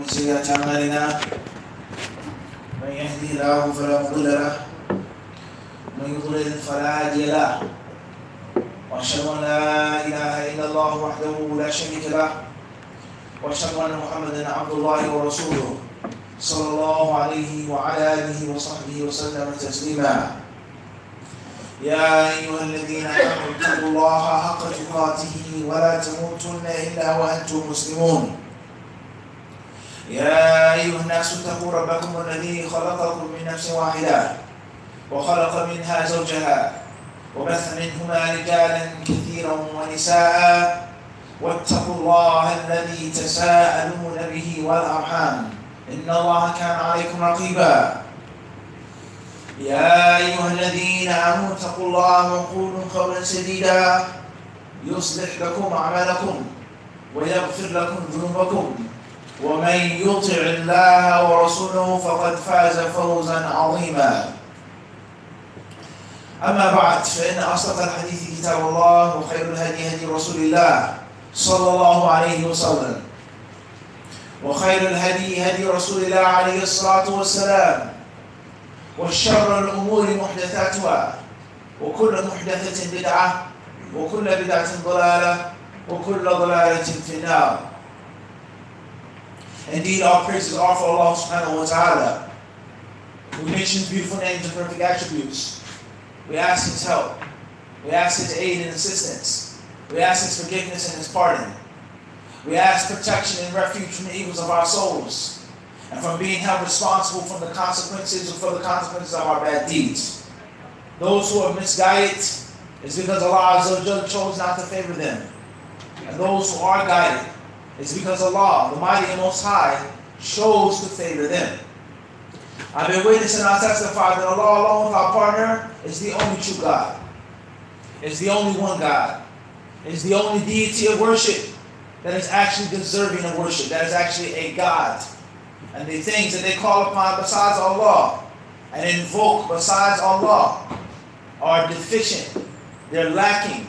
ومن سيئات أعمالنا من يهده الله فلا مضل له ومن يضلل فلا هادي له وأشهد أن لا إله إلا الله وحده لا شريك له وأشهد أن محمدا عبد الله ورسوله صلى الله عليه وعلى آله وصحبه وسلم تسليما. يا أيها الذين آمنوا اتقوا الله حق تقاته ولا تموتن إلا وأنتم مسلمون. يا أيها الناس اتقوا ربكم الذي خلقكم من نفس واحدة وخلق منها زوجها وبث منهما رجالا كثيرا ونساء واتقوا الله الذي تساءلون به والأرحام إن الله كان عليكم رقيبا. يا أيها الذين آمنوا اتقوا الله وقولوا قولا سديدا يصلح لكم أعمالكم ويغفر لكم ذنوبكم ومن يطع الله ورسوله فقد فاز فوزا عظيما. أما بعد فإن أصدق الحديث كتاب الله وخير الهدي هدي رسول الله صلى الله عليه وسلم وخير الهدي هدي رسول الله عليه الصلاة والسلام وشر الأمور محدثاتها وكل محدثة بدعة وكل بدعة ضلالة وكل ضلالة في النار. Indeed, all praises are for Allah subhanahu wa ta'ala, who mentions beautiful names and perfect attributes. We ask His help. We ask His aid and assistance. We ask His forgiveness and His pardon. We ask protection and refuge from the evils of our souls and from being held responsible for the consequences of our bad deeds. Those who are misguided is because Allah Azza wa Jalla chose not to favor them. And those who are guided is because Allah, the Mighty and Most High, chose to favor them. I've been witnessing and I testify that Allah alone without partner is the only true God. It's the only one God. It's the only deity of worship that is actually deserving of worship, that is actually a God. And the things that they call upon besides Allah and invoke besides Allah are deficient, they're lacking,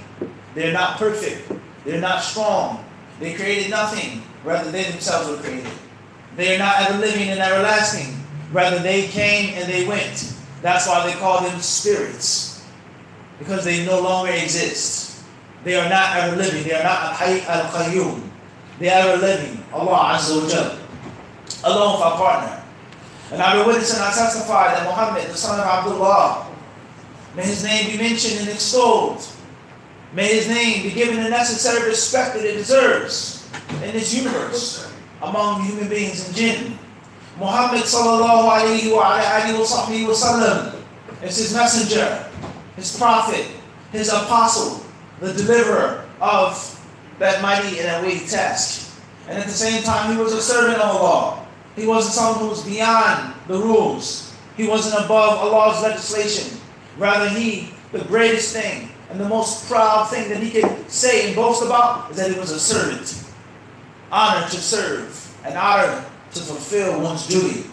they're not perfect, they're not strong, they created nothing, rather they themselves were created. They are not ever living and everlasting, rather they came and they went. That's why they call them spirits, because they no longer exist. They are not ever living, they are not al-hayy al-qayyum. They are ever living, Allah Azza wa Jalla, alone without partner. And I will witness and I testify that Muhammad, the son of Abdullah, may his name be mentioned and extolled. May his name be given the necessary respect that it deserves in this universe among human beings and jinn. Muhammad sallallahu alayhi wa alihi wa sallam is his messenger, his prophet, his apostle, the deliverer of that mighty and that weighty task. And at the same time, he was a servant of Allah. He wasn't someone who was beyond the rules. He wasn't above Allah's legislation. Rather, he, the greatest thing and the most proud thing that he could say and boast about is that he was a servant. Honored to serve and honored to fulfill one's duty.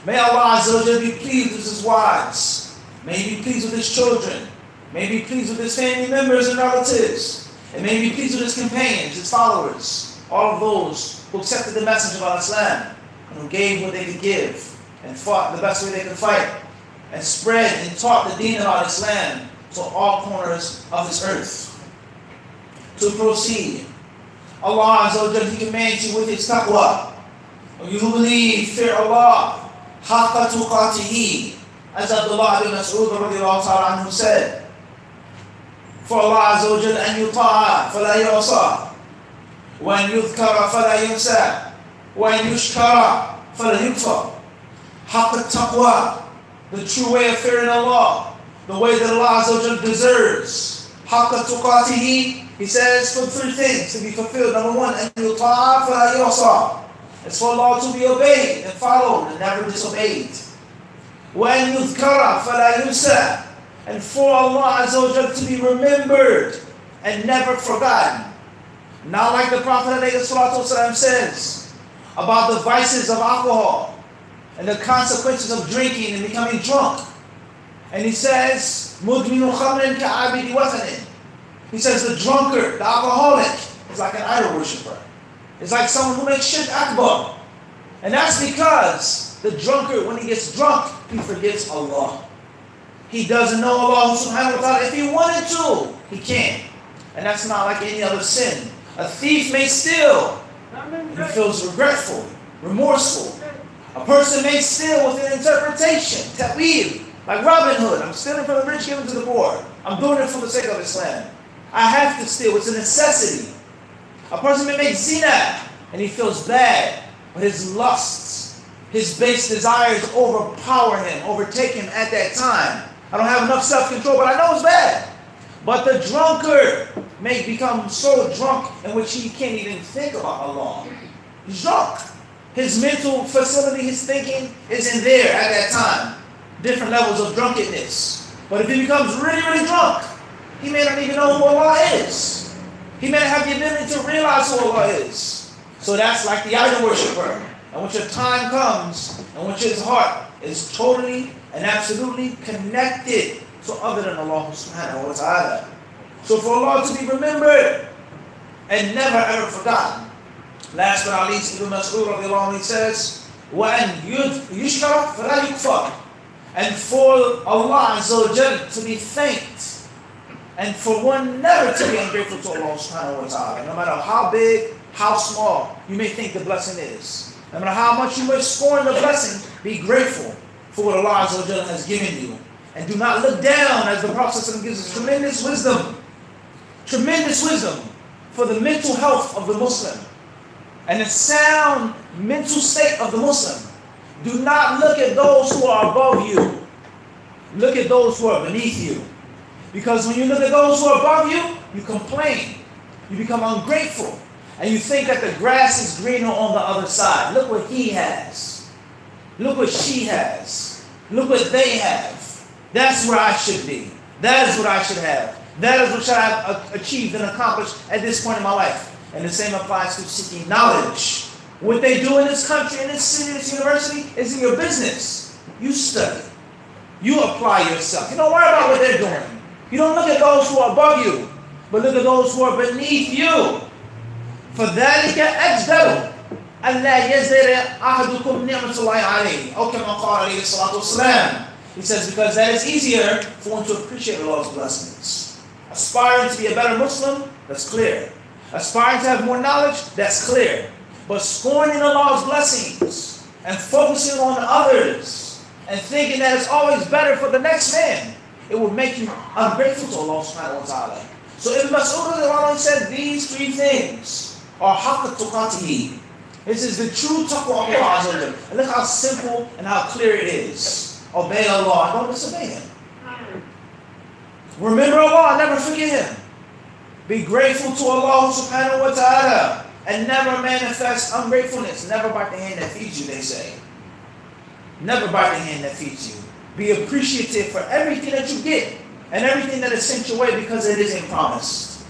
May Allah Azza wa Jalla be pleased with his wives. May he be pleased with his children. May he be pleased with his family members and relatives. And may he be pleased with his companions, his followers, all of those who accepted the message of Islam and who gave what they could give and fought the best way they could fight and spread and taught the deen of Islam to all corners of this earth. To proceed, Allah Azza wa Jalla, He commands you with His taqwa. You who believe, fear Allah, haqqa tuqatihi, as Abdullah ibn Mas'ud radiallahu ta'ala anhu said. For Allah Azza wa Jalla an yuta'a fala yu'sa, wa an yudhkara fala yunsa, wa an yushkara fala yukfar. Haqqa taqwa, the true way of fearing Allah, the way that Allah Azza wa Jalla deserves. Haqqa tuqatihi, He says for three things to be fulfilled. Number one, an yuta'a fala yu'sa. It's for Allah to be obeyed and followed and never disobeyed. Wa an yudhkara fala yunsa, and for Allah Azza wa Jalla to be remembered and never forgotten. Not like the Prophet ﷺ says about the vices of alcohol and the consequences of drinking and becoming drunk. And he says, مُدْمِنُ خَمْرٍ كَعَابِدِ وَثَنٍ. He says the drunkard, the alcoholic, is like an idol worshiper. It's like someone who makes shirk akbar. And that's because the drunkard, when he gets drunk, he forgets Allah. He doesn't know Allah subhanahu wa ta'ala. If he wanted to, he can't. And that's not like any other sin. A thief may steal. He feels regretful, remorseful. A person may steal with an interpretation, ta'wil, like Robin Hood. I'm stealing from the rich, giving to the poor. I'm doing it for the sake of Islam. I have to steal. It's a necessity. A person may make zina, and he feels bad, but his lusts, his base desires overpower him, overtake him at that time. I don't have enough self-control, but I know it's bad. But the drunkard may become so drunk in which he can't even think about Allah. He's drunk. His mental facility, his thinking isn't there at that time. Different levels of drunkenness. But if he becomes really, really drunk, he may not even know who Allah is. He may not have the ability to realize who Allah is. So that's like the idol worshiper. And once your time comes, and once his heart is totally and absolutely connected to other than Allah subhanahu wa ta'ala. So for Allah to be remembered and never ever forgotten. Last but not least, Ibn Mas'ud radiallahu anhu says, وَأَنْ يُشْكَرَ فَلَا يُكْفَرْ. And for Allah Azza wa Jal to be thanked, and for one never to be ungrateful to Allah subhanahu wa ta'ala. No matter how big, how small you may think the blessing is. No matter how much you may scorn the blessing, be grateful for what Allah Azza wa Jal has given you. And do not look down, as the Prophet gives us tremendous wisdom for the mental health of the Muslim and the sound mental state of the Muslim. Do not look at those who are above you. Look at those who are beneath you. Because when you look at those who are above you, you complain. You become ungrateful. And you think that the grass is greener on the other side. Look what he has. Look what she has. Look what they have. That's where I should be. That is what I should have. That is what should I have achieved and accomplished at this point in my life. And the same applies to seeking knowledge. What they do in this country, in this city, this university, is in your business. You study. You apply yourself. You don't worry about what they're doing. You don't look at those who are above you, but look at those who are beneath you. فَذَلِكَ أَجْدَرُ أَلَّا يَزْدَرَ أَحَدُكُمْ نِعْمَةُ اللَّهِ عَلَيْهِ أَوْ كَمَا قَالَ عَلَيْهِ الصَّلَاةُ وَالسَّلَامُ. He says, because that is easier for one to appreciate Allah's blessings. Aspiring to be a better Muslim, that's clear. Aspiring to have more knowledge, that's clear. But scorning Allah's blessings and focusing on others and thinking that it's always better for the next man, it will make you ungrateful to Allah subhanahu wa ta'ala. So Ibn Mas'ud said these three things are haqqa tuqatihi. This is the true taqwa of Allah Azza wa Jalla. And look how simple and how clear it is. Obey Allah, don't disobey Him. Remember Allah, never forget Him. Be grateful to Allah subhanahu wa ta'ala. And never manifest ungratefulness. Never bite the hand that feeds you, they say. Never bite the hand that feeds you. Be appreciative for everything that you get. And everything that is sent your way because it isn't promised.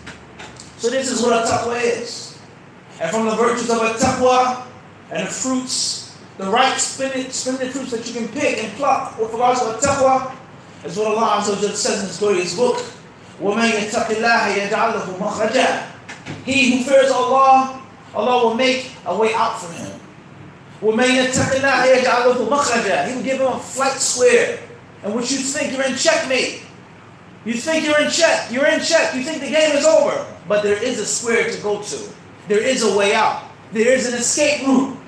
So this is what a taqwa is. And from the virtues of a taqwa and the fruits, the right splendid fruits that you can pick and pluck with regards to a taqwa, is what Allah Azza wa Jalla says in His glorious book. وَمَنْ يَتَّقِ اللَّهَ يَجْعَلْ لَهُ مَخْرَجًا. He who fears Allah, Allah will make a way out for him. وَمَنْ يَتَّقِ اللَّهَ يَجْعَلْ لَهُ مَخْرَجًا. He will give him a flight square in which you think you're in checkmate. You think you're in check. You're in check. You think the game is over. But there is a square to go to. There is a way out. There is an escape route.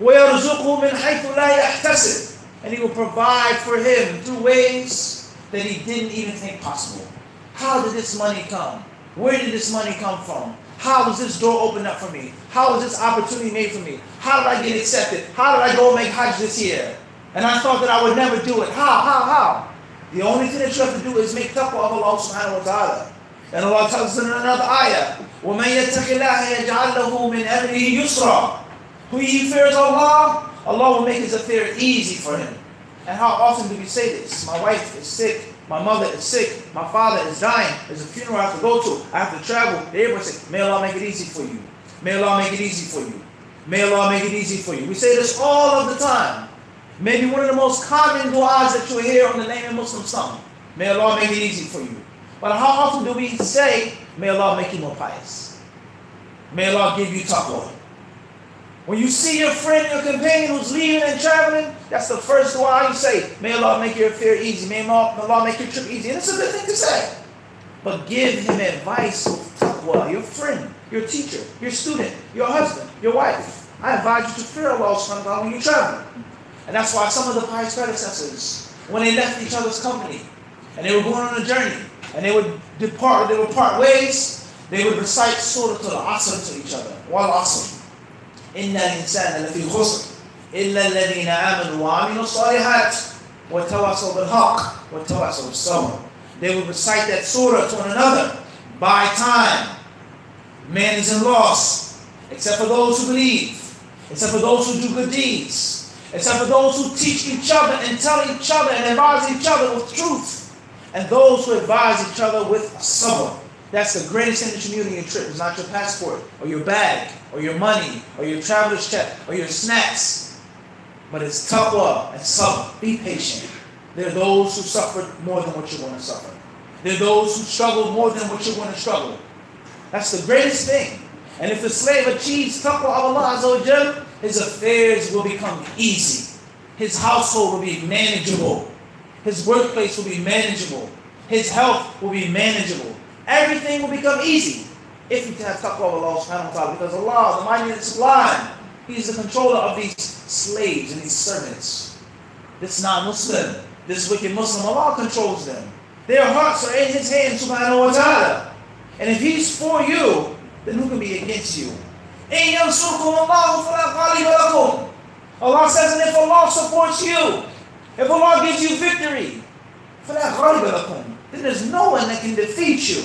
وَيَرْزُقُهُ مِنْ حَيْثُ لَا يَحْتَسِبُ. And He will provide for him through ways that he didn't even think possible. How did this money come? Where did this money come from? How was this door opened up for me? How was this opportunity made for me? How did I get accepted? How did I go make Hajj this year? And I thought that I would never do it. How? The only thing that you have to do is make taqwa of Allah subhanahu wa ta'ala. And Allah tells us in another ayah, وَمَنْ يَتَّقِ اللَّهَ يَجْعَلْ لَهُ مِنْ أَمْرِهِ يُسْرًا. Who he fears Allah, Allah will make his affair easy for him. And how often do we say this? My wife is sick. My mother is sick. My father is dying. There's a funeral I have to go to. I have to travel. The airport says, may Allah make it easy for you. May Allah make it easy for you. May Allah make it easy for you. We say this all of the time. Maybe one of the most common du'as that you hear on the name of Muslim song. May Allah make it easy for you. But how often do we say, may Allah make you more pious? May Allah give you taqwa. When you see your friend, your companion who's leaving and traveling, that's the first dua you say. May Allah make your affair easy. May Allah make your trip easy. And it's a good thing to say. But give him advice with taqwa. Your friend, your teacher, your student, your husband, your wife. I advise you to fear Allah subhanahu wa ta'ala when you travel. And that's why some of the pious predecessors, when they left each other's company, and they were going on a journey, and they would depart, they would part ways, they would recite Surah Al-Asr to each other. Wal Asr. إِنَّ الْإِنسَانَ لَفِي خُسْرٍ إِلَّا الَّذِينَ آمَنُوا وَعَمِلُوا الصَّالِحَاتِ وَتَوَاصَوْا بِالْحَقِّ وَتَوَاصَوْا بِالصَّبْرِ. They would recite that surah to one another. By time, man is in loss, except for those who believe, except for those who do good deeds, except for those who teach each other and tell each other and advise each other with truth, and those who advise each other with sabr. That's the greatest thing that you need on your trip. It's not your passport, or your bag, or your money, or your traveler's check, or your snacks. But it's taqwa and sabr. Be patient. There are those who suffered more than what you want to suffer. There are those who struggle more than what you want to struggle. That's the greatest thing. And if the slave achieves taqwa of Allah Azza wa Jal, his affairs will become easy. His household will be manageable. His workplace will be manageable. His health will be manageable. Everything will become easy if you have taqwa of Allah subhanahu wa ta'ala. Because Allah, the mighty and sublime, He is the controller of these slaves and these servants. This non-Muslim, this wicked Muslim, Allah controls them. Their hearts are in His hands subhanahu wa ta'ala. And if He's for you, then who can be against you? إِن يَنْصُرْكُمُ اللَّهُ فَلَا غَالِبَ لَكُمْ. Allah says, and if Allah supports you, if Allah gives you victory, فَلَا غَالِبَ لَكُمْ, then there's no one that can defeat you.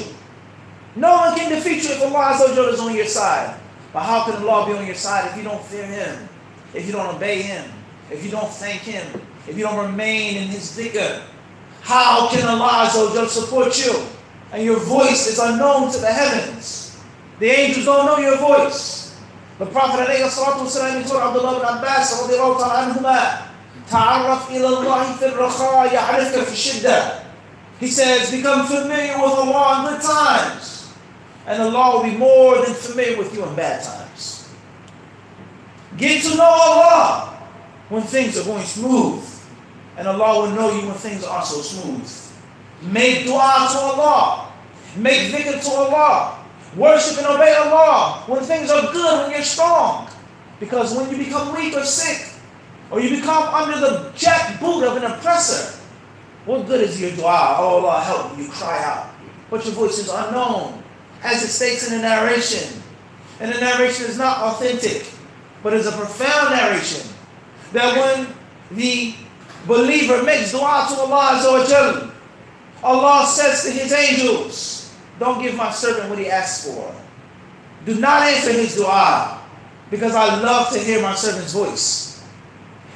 No one can defeat you if Allah Azza wa Jalla is on your side. But how can Allah be on your side if you don't fear Him, if you don't obey Him, if you don't thank Him, if you don't remain in His dhikr? How can Allah Azza wa Jalla support you? And your voice is unknown to the heavens. The angels don't know your voice. The Prophet alayhi salatu wasalam, he told Abdullah ibn Abbas radiyallahu ta'ala anhuma, ta'arraf ila Allahi fi al-rakha ya'rifka fi shiddah. He says, become familiar with Allah in good times, and Allah will be more than familiar with you in bad times. Get to know Allah when things are going smooth, and Allah will know you when things aren't so smooth. Make dua to Allah. Make dhikr to Allah. Worship and obey Allah when things are good, when you're strong. Because when you become weak or sick, or you become under the jackboot of an oppressor, what good is your dua? Oh Allah, help me. You cry out, but your voice is unknown. As it states in the narration, and the narration is not authentic, but is a profound narration, that when the believer makes dua to Allah Azza wa Jalla, Allah says to His angels, don't give my servant what he asks for. Do not answer his dua, because I love to hear my servant's voice.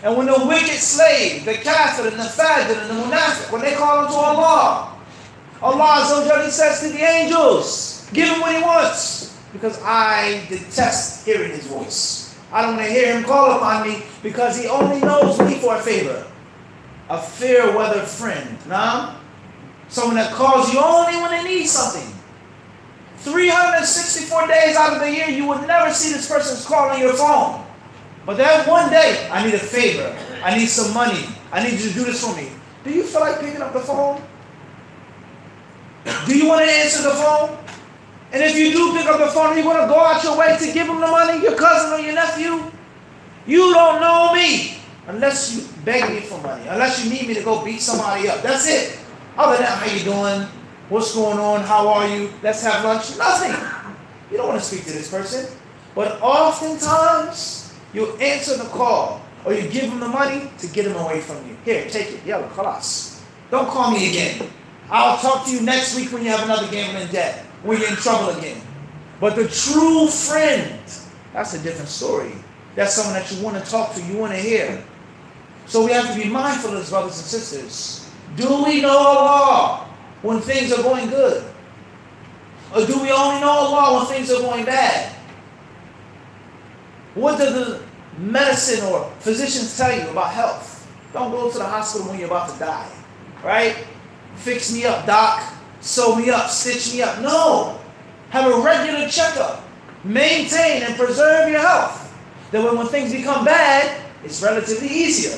And when the wicked slave, the kafir and the fajr and the munafiq, when they call unto Allah, Allah Azza wa Jalla says to the angels, give him what he wants, because I detest hearing his voice. I don't want to hear him call upon me, because he only knows me for a favor. A fair weather friend. Now, someone that calls you only when they need something. 364 days out of the year, you would never see this person's call on your phone. But that one day, I need a favor. I need some money. I need you to do this for me. Do you feel like picking up the phone? Do you want to answer the phone? And if you do pick up the phone, you want to go out your way to give him the money, your cousin or your nephew? You don't know me unless you beg me for money, unless you need me to go beat somebody up. That's it. Other than that, how you doing? What's going on? How are you? Let's have lunch. Nothing. You don't want to speak to this person. But oftentimes, you answer the call, or you give him the money to get him away from you. Here, take it. Yalla, khalas. Don't call me again. I'll talk to you next week when you have another gambling debt, when you're in trouble again. But the true friend, that's a different story. That's someone that you want to talk to, you want to hear. So we have to be mindful of this, brothers and sisters. Do we know Allah when things are going good? Or do we only know Allah when things are going bad? What does the medicine or physicians tell you about health? Don't go to the hospital when you're about to die, right? Fix me up, doc. Sew me up, stitch me up. No. Have a regular checkup. Maintain and preserve your health. That when things become bad, it's relatively easier.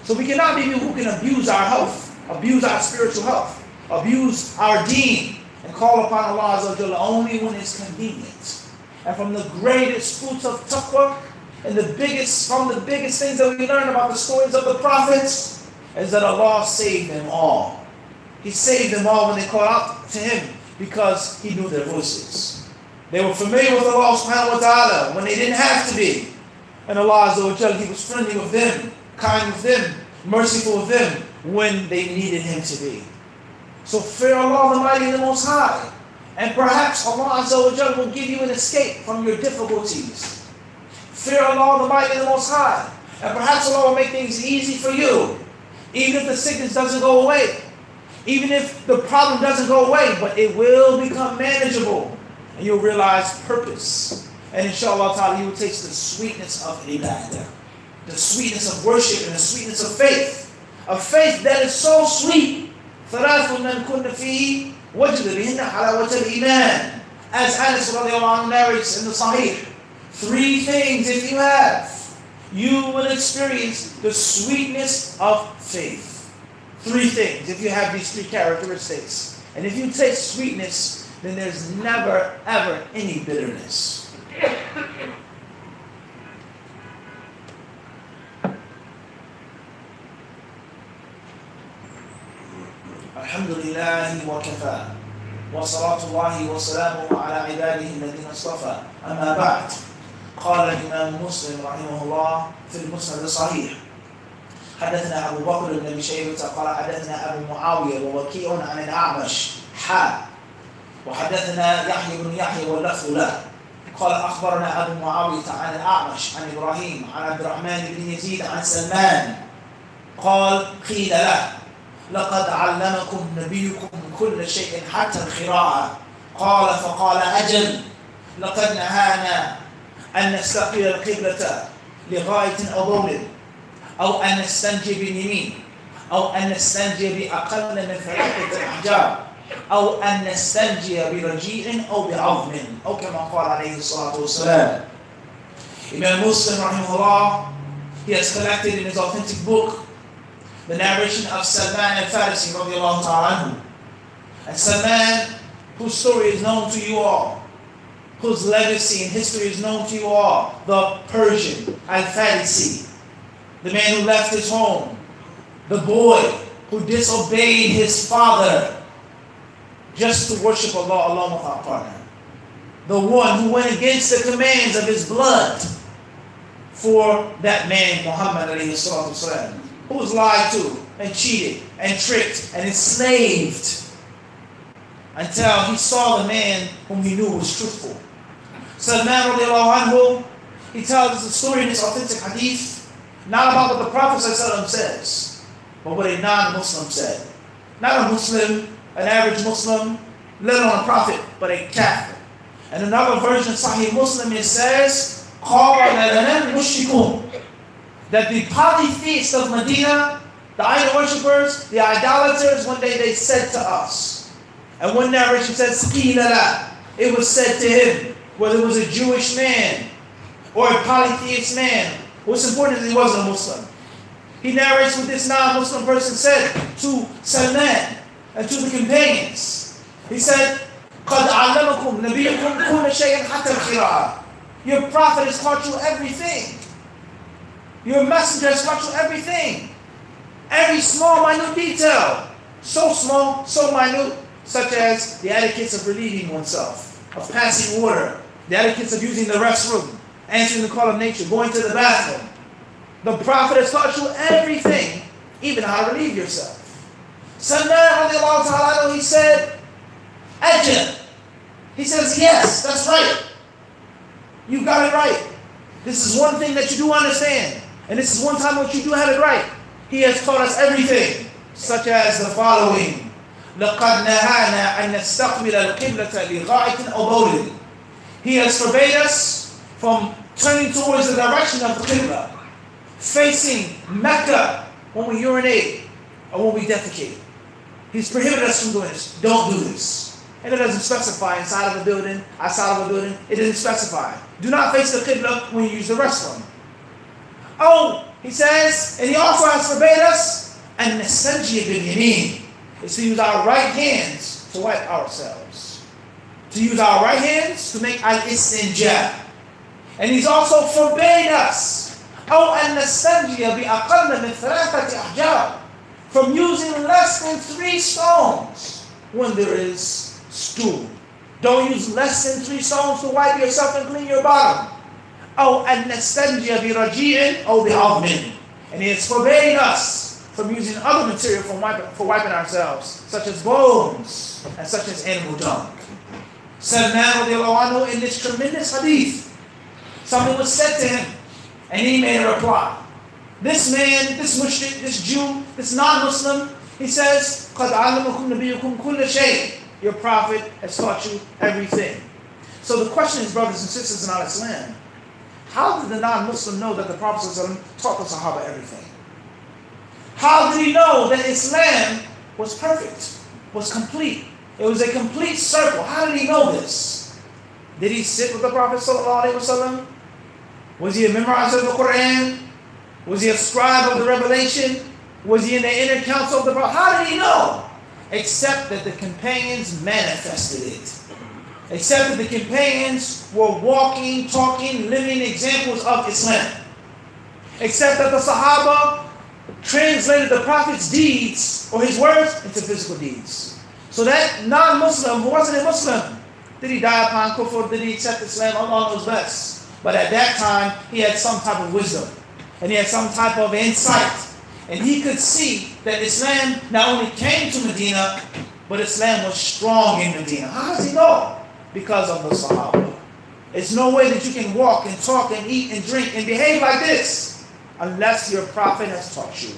So we cannot be people who can abuse our health, abuse our spiritual health, abuse our deen, and call upon Allah Azza wa Jalla only when it's convenient. And from the greatest fruits of taqwa, and the biggest things that we learn about the stories of the prophets, is that Allah saved them all. He saved them all when they called out to Him, because He knew their voices. They were familiar with Allah subhanahu wa ta'ala when they didn't have to be. And Allah Azza wa Jalla, He was friendly with them, kind with them, merciful with them when they needed Him to be. So fear Allah the Mighty and the Most High. And perhaps Allah Azza wa Jalla will give you an escape from your difficulties. Fear Allah the Mighty and the Most High. And perhaps Allah will make things easy for you. Even if the sickness doesn't go away. Even if the problem doesn't go away. But it will become manageable. And you'll realize purpose. And inshallah ta'ala, you will taste the sweetness of ibadah. The sweetness of worship and the sweetness of faith. A faith that is so sweet. ثلاث من كن فيه وجد بهن حلاوة الإيمان. As Anas radiallahu anhu narrates in the Sahih. 3 things if you have, you will experience the sweetness of faith. 3 things if you have these 3 characteristics. And if you taste sweetness, then there's never ever any bitterness. Alhamdulillah wa kafa. وصلاة الله وسلامه على عباده الذين اصطفى. أما بعد. قال الإمام مسلم رحمه الله في المسند الصحيح: حدثنا أبو بكر بن أبي شيبة قال حدثنا أبو معاوية ووكيع عن الأعمش وحدثنا يحيى بن يحيى واللفظ له قال أخبرنا أبو معاوية عن الأعمش عن إبراهيم عن عبد الرحمن بن يزيد عن سلمان قال قيل له: لقد علمكم نبيكم كل شيء حتى القراءة. قال فقال: أجل، لقد نهانا أن نستقبل القبلة لغاية أو بول، أو أن نستنجي باليمين، أو أن نستنجي بأقل من 3 أحجار، أو أن نستنجي برجيع أو بعظم، أو كما قال عليه الصلاة والسلام. Imam Muslim rahimahullah, he has collected in his authentic book the narration of Salman al-Farisi radiallahu ta'ala anhu. And Salman, whose story is known to you all, whose legacy and history is known to you all, the Persian al-Farisi, the man who left his home, the boy who disobeyed his father just to worship Allah alone without partner, the one who went against the commands of his blood for that man Muhammad alayhi salatu wasalam, who was lied to and cheated and tricked and enslaved until he saw the man whom he knew was truthful. Salman radiallahu anhu, he tells us a story in this authentic hadith, not about what the Prophet says, but what a non-Muslim said. Not a Muslim, an average Muslim, let alone a prophet, but a Kafir. And another version of Sahih Muslim, it says, that the polytheists of Medina, the idol worshippers, the idolaters, one day they said to us, and one narration says, it was said to him, whether it was a Jewish man or a polytheist man, what's important is he wasn't a Muslim. He narrates what this non-Muslim person said to Salman and to the companions. He said, قَدْ عَلَّمَكُمْ نَبِيُّكُمْ كُلَّ شَيْءٍ حَتَّى الْقِرَاءَةِ. Your prophet has taught you everything. Your messenger has taught you everything. Every small, minute detail. So small, so minute, such as the etiquettes of relieving oneself, of passing water, the etiquettes of using the restroom, answering the call of nature, going to the bathroom. The Prophet has taught you everything, even how to relieve yourself. Salman radiallahu ta'ala, he said, Ajal. He says, yes, that's right. You got it right. This is one thing that you do understand. And this is one time what you do have it right. He has taught us everything, such as the following. لَقَدْ نَهَانَا أَن نَسْتَقْبِلَ الْقِبْلَةَ لِغَائِةٍ أَوْ بَوْلٍ. He has forbade us from turning towards the direction of the Qibla, facing Mecca when we urinate or when we defecate. He's prohibited us from doing this. Don't do this. And it doesn't specify inside of a building, outside of a building. It doesn't specify. Do not face the Qibla when you use the restroom. Oh, he says, and he also has forbade us, and nastanjiya bil yamin, is to use our right hands to wipe ourselves. To use our right hands to make al-istinja. And he's also forbade us, oh, and nastanjiya bi aqalla min thalathati ahjar, from using less than 3 stones when there is stool. Don't use less than 3 stones to wipe yourself and clean your bottom. Oh, and nastanjiya bi raji'in or bi azmin. And he has forbade us from using other material for wiping ourselves, such as bones and such as animal dung. Salman radiallahu anhu, in this tremendous hadith, something was said to him, and he made a reply. This man, this mushrik, this Jew, this non-Muslim, he says, قَدْ عَلَّمَكُمْ نَبِيُّكُمْ كُلَّ شَيْءٍ. Your prophet has taught you everything. So the question is, brothers and sisters in Islam, how did the non-Muslim know that the Prophet taught the Sahaba everything? How did he know that Islam was perfect, was complete? It was a complete circle. How did he know this? Did he sit with the Prophet ﷺ? Was he a memorizer of the Quran? Was he a scribe of the revelation? Was he in the inner council of the Prophet? How did he know? Except that the companions manifested it. Except that the companions were walking, talking, living examples of Islam. Except that the Sahaba translated the Prophet's deeds or his words into physical deeds. So that non-Muslim who wasn't a Muslim, did he die upon kufr? Did he accept Islam? Allah knows best. But at that time, he had some type of wisdom. And he had some type of insight. And he could see that Islam not only came to Medina, but Islam was strong in Medina. How does he know? Because of the Sahaba. There's no way that you can walk and talk and eat and drink and behave like this unless your prophet has taught you.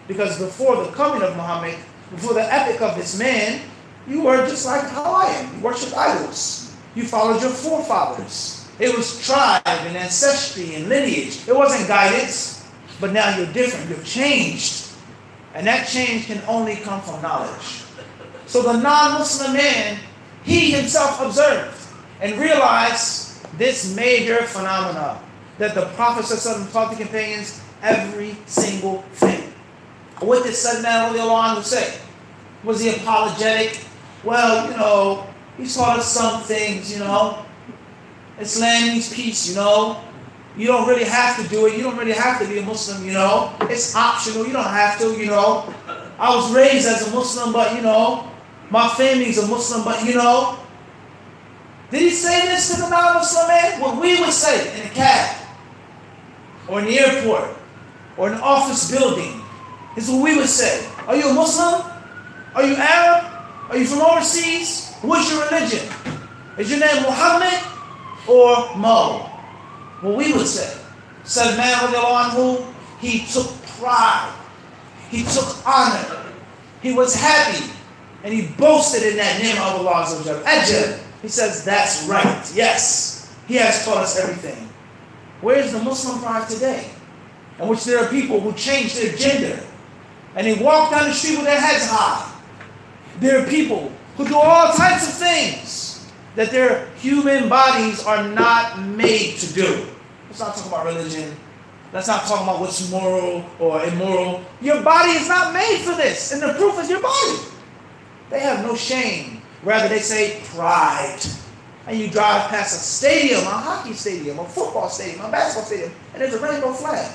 Because before the coming of Muhammad, before the epic of this man, you were just like how I am. You worshipped idols. You followed your forefathers. It was tribe and ancestry and lineage. It wasn't guidance. But now you're different. You've changed. And that change can only come from knowledge. So the non-Muslim man, he himself observed and realized this major phenomena that the Prophet ﷺ taught the companions every single thing. What did Salman radiallahu anhu say? Was he apologetic? Well, he taught us some things, Islam means peace, You don't really have to do it. You don't really have to be a Muslim, It's optional. You don't have to, I was raised as a Muslim, but, my family's a Muslim, but, Did he say this to the non-Muslim man? What we would say in a cab, or in the airport, or in an office building, is what we would say. Are you a Muslim? Are you Arab? Are you from overseas? What's your religion? Is your name Muhammad or Mo? What we would say. Salman radiallahu anhu, he took pride. He took honor. He was happy. And he boasted in that name of Allah Azza wa Jalla. Ajab. He says, that's right. Yes. He has taught us everything. Where is the Muslim pride today? In which there are people who change their gender. And they walk down the street with their heads high. There are people who do all types of things that their human bodies are not made to do. Let's not talk about religion. Let's not talk about what's moral or immoral. Your body is not made for this. And the proof is your body. They have no shame. Rather, they say pride. And you drive past a stadium, a hockey stadium, a football stadium, a basketball stadium, and there's a rainbow flag.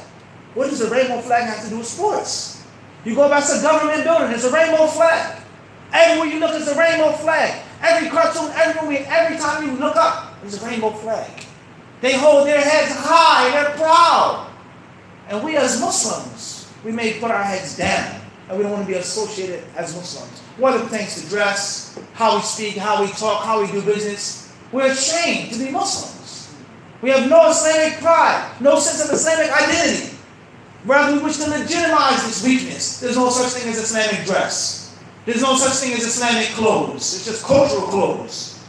What does the rainbow flag have to do with sports? You go past a government building, there's a rainbow flag. Everywhere you look, there's a rainbow flag. Every cartoon, every movie, every time you look up, there's a rainbow flag. They hold their heads high, they're proud. And we as Muslims, we may put our heads down, and we don't want to be associated as Muslims. Whether it pertains to dress, how we speak, how we talk, how we do business, we're ashamed to be Muslims. We have no Islamic pride, no sense of Islamic identity. Rather, we wish to legitimize this weakness. There's no such thing as Islamic dress. There's no such thing as Islamic clothes. It's just cultural clothes.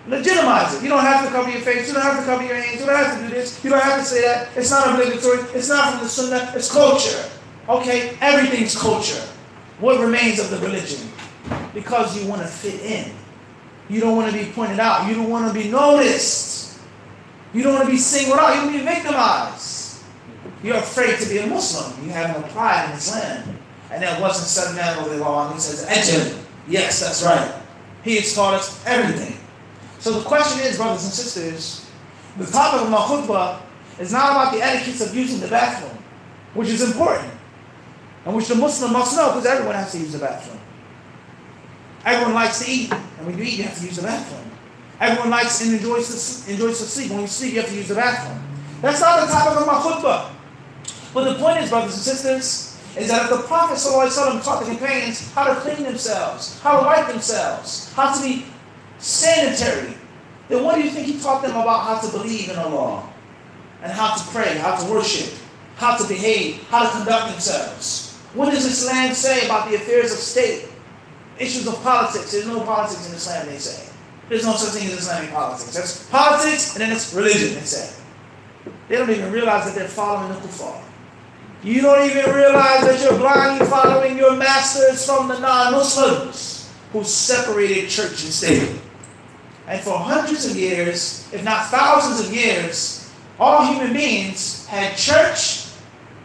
Legitimize it. You don't have to cover your face. You don't have to cover your hands. You don't have to do this. You don't have to say that. It's not obligatory. It's not from the Sunnah. It's culture. Okay? Everything's culture. What remains of the religion? Because you want to fit in. You don't want to be pointed out. You don't want to be noticed. You don't want to be singled out. You don't want to be victimized. You're afraid to be a Muslim. You have no pride in Islam. And that wasn't said now over the law. He says, Ajal. Yes, that's right. He has taught us everything. So the question is, brothers and sisters, the topic of my khutbah is not about the etiquettes of using the bathroom, which is important, and which the Muslim must know, because everyone has to use the bathroom. Everyone likes to eat, and when you eat, you have to use the bathroom. Everyone likes and enjoys to sleep. When you sleep, you have to use the bathroom. That's not the topic of my khutbah. But the point is, brothers and sisters, is that if the Prophet ﷺ taught the companions how to clean themselves, how to wipe themselves, how to be sanitary, then what do you think he taught them about how to believe in Allah, and how to pray, how to worship, how to behave, how to conduct themselves? What does Islam say about the affairs of state, issues of politics? There's no politics in Islam, they say. There's no such thing as Islamic politics. That's politics, and then it's religion, they say. They don't even realize that they're following the kuffar. You don't even realize that you're blindly following your masters from the non-Muslims who separated church and state. And for hundreds of years, if not thousands of years, all human beings had church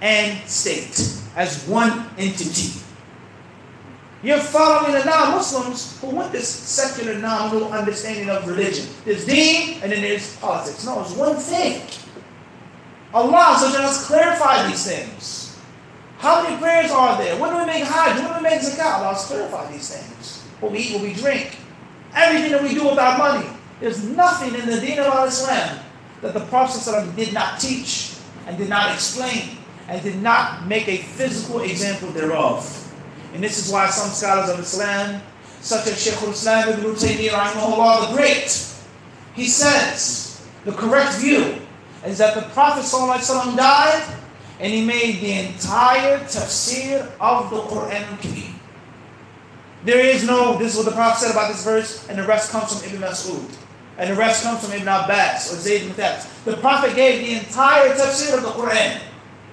and state as one entity. You're following the non-Muslims who want this secular, nominal understanding of religion. There's deen and then there's politics. No, it's one thing. Allah has clarified these things. How many prayers are there? When do we make hajj? When do we make zakat? Allah has clarified these things. What we eat, what we drink. Everything that we do with our money. There's nothing in the deen of Islam that the Prophet ﷺ did not teach and did not explain and did not make a physical example thereof. And this is why some scholars of Islam, such as Shaykh al-Islam ibn Taymiyyah rahimahullah the Great, he says the correct view is that the Prophet ﷺ died and he made the entire tafsir of the Quran al-Kareem. There is no, this is what the Prophet said about this verse, and the rest comes from Ibn Mas'ud, and the rest comes from Ibn Abbas or Zayd ibn Thabit. The Prophet gave the entire tafsir of the Quran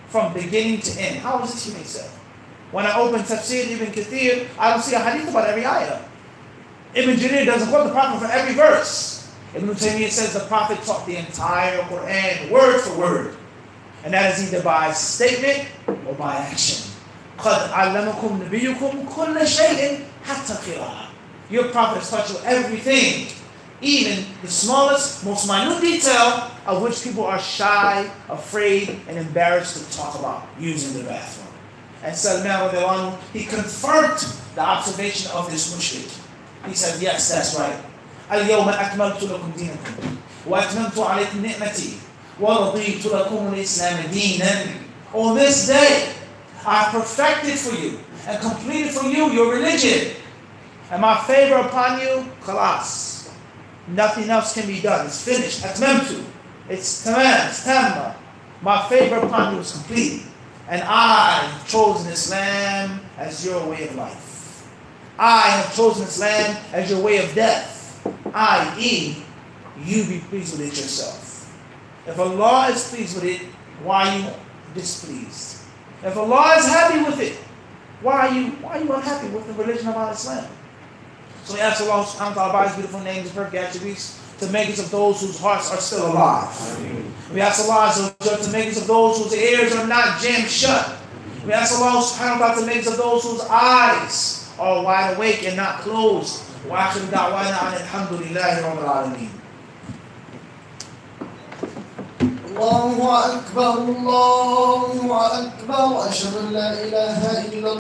from beginning to end. How is this, you may say? When I open tafsir Ibn Kathir, I don't see a hadith about every ayah. Ibn Jarir doesn't quote the Prophet for every verse. Ibn Taymiyyah says the Prophet taught the entire Quran word for word. And that is either by statement or by action. قَدْ عَلَّمَكُمْ نَبِيُّكُمْ كُلَّ شَيْءٍ حَتَّى قِرَاءً. Your Prophet has taught you everything, even the smallest, most minute detail of which people are shy, afraid, and embarrassed to talk about using the bathroom. And Salman, he confirmed the observation of this mushrik. He said, yes, that's right. اليوم أكملت لكم دينكم وأتممت عليكم نعمتي ورضيت لكم الإسلام دينا. On this day, I perfected for you and completed for you your religion. And my favor upon you, khalas. Nothing else can be done. It's finished. Atmamtu. It's tamam. It's tamma. My favor upon you is complete. And I have chosen Islam as your way of life. I have chosen Islam as your way of death. I.e., you be pleased with it yourself. If Allah is pleased with it, why are you displeased? If Allah is happy with it, why are you unhappy with the religion of Islam? So we ask Allah subhanahu wa ta'ala by His beautiful names and perfect attributes to make us of those whose hearts are still alive. We ask Allah to make us of those whose ears are not jammed shut. We ask Allah subhanahu wa ta'ala to make us of those whose eyes are wide awake and not closed. وآخر دعوانا عن الحمد لله رب العالمين. الله أكبر الله أكبر أشهد أن لا إله إلا الله.